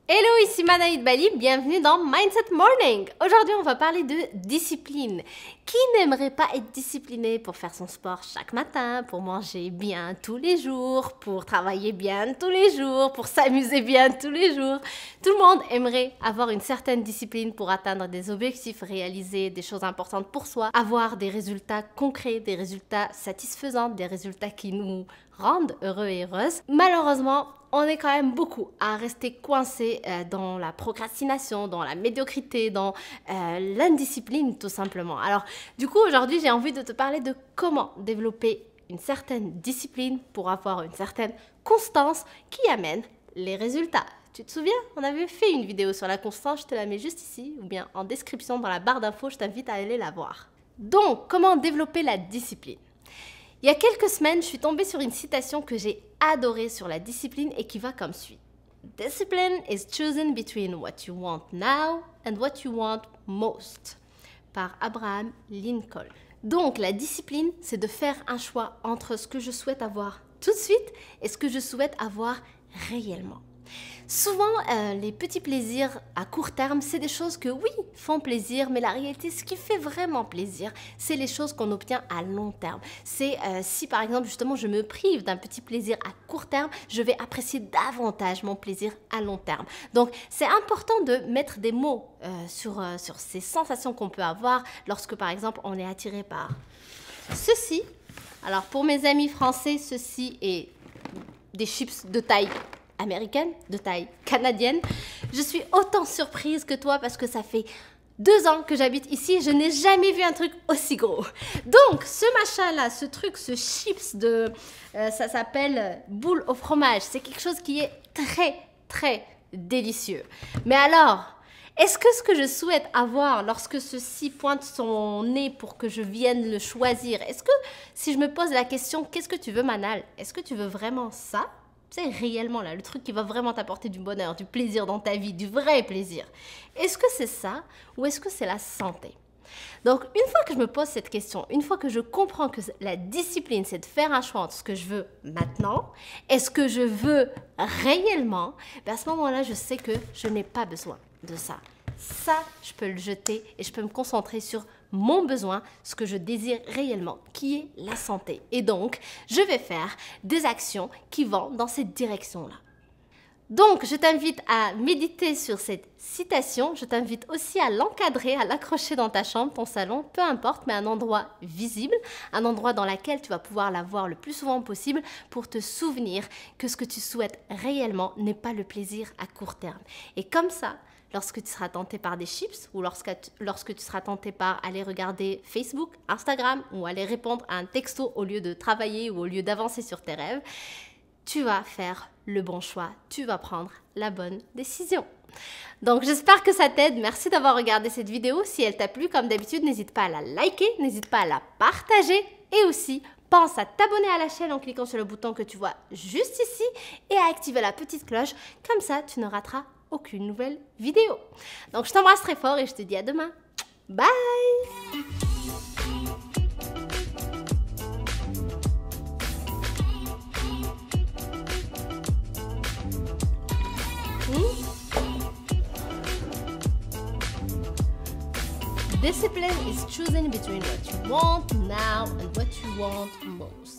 Hello, ici Manaïd Bali, bienvenue dans Mindset Morning. Aujourd'hui, on va parler de discipline. Qui n'aimerait pas être discipliné pour faire son sport chaque matin, pour manger bien tous les jours, pour travailler bien tous les jours, pour s'amuser bien tous les jours? Tout le monde aimerait avoir une certaine discipline pour atteindre des objectifs, réaliser des choses importantes pour soi, avoir des résultats concrets, des résultats satisfaisants, des résultats qui nous rendent heureux et heureuses. Malheureusement, on est quand même beaucoup à rester coincé dans la procrastination, dans la médiocrité, dans l'indiscipline tout simplement. Alors du coup aujourd'hui j'ai envie de te parler de comment développer une certaine discipline pour avoir une certaine constance qui amène les résultats. Tu te souviens, on avait fait une vidéo sur la constance, je te la mets juste ici ou bien en description dans la barre d'infos, je t'invite à aller la voir. Donc comment développer la discipline? Il y a quelques semaines, je suis tombée sur une citation que j'ai adorée sur la discipline et qui va comme suit. Discipline is choosing between what you want now and what you want most, par Abraham Lincoln. Donc la discipline, c'est de faire un choix entre ce que je souhaite avoir tout de suite et ce que je souhaite avoir réellement. Souvent, les petits plaisirs à court terme, c'est des choses que oui, font plaisir, mais la réalité, ce qui fait vraiment plaisir, c'est les choses qu'on obtient à long terme. C'est si par exemple, justement, je me prive d'un petit plaisir à court terme, je vais apprécier davantage mon plaisir à long terme. Donc, c'est important de mettre des mots sur ces sensations qu'on peut avoir lorsque, par exemple, on est attiré par ceci. Alors, pour mes amis français, ceci est des chips de taille américaine, de taille canadienne. Je suis autant surprise que toi parce que ça fait 2 ans que j'habite ici et je n'ai jamais vu un truc aussi gros. Donc, ce machin-là, ce truc, ce chips de... ça s'appelle boule au fromage. C'est quelque chose qui est très, très délicieux. Mais alors, est-ce que ce que je souhaite avoir lorsque ceci pointe son nez pour que je vienne le choisir, est-ce que si je me pose la question, qu'est-ce que tu veux, Manal? Est-ce que tu veux vraiment ça? C'est réellement là, le truc qui va vraiment t'apporter du bonheur, du plaisir dans ta vie, du vrai plaisir. Est-ce que c'est ça ou est-ce que c'est la santé? Donc, une fois que je me pose cette question, une fois que je comprends que la discipline, c'est de faire un choix entre ce que je veux maintenant et ce que je veux réellement, à ce moment-là, je sais que je n'ai pas besoin de ça. Ça, je peux le jeter et je peux me concentrer sur mon besoin, ce que je désire réellement, qui est la santé. Et donc, je vais faire des actions qui vont dans cette direction-là. Donc, je t'invite à méditer sur cette citation. Je t'invite aussi à l'encadrer, à l'accrocher dans ta chambre, ton salon, peu importe, mais un endroit visible, un endroit dans lequel tu vas pouvoir la voir le plus souvent possible pour te souvenir que ce que tu souhaites réellement n'est pas le plaisir à court terme. Et comme ça, lorsque tu seras tenté par des chips ou lorsque tu seras tenté par aller regarder Facebook, Instagram ou aller répondre à un texto au lieu de travailler ou au lieu d'avancer sur tes rêves, tu vas faire le bon choix, tu vas prendre la bonne décision. Donc j'espère que ça t'aide, merci d'avoir regardé cette vidéo. Si elle t'a plu, comme d'habitude, n'hésite pas à la liker, n'hésite pas à la partager et aussi pense à t'abonner à la chaîne en cliquant sur le bouton que tu vois juste ici et à activer la petite cloche, comme ça tu ne rateras aucune nouvelle vidéo. Donc je t'embrasse très fort et je te dis à demain. Bye! Discipline is choosing between what you want now and what you want most.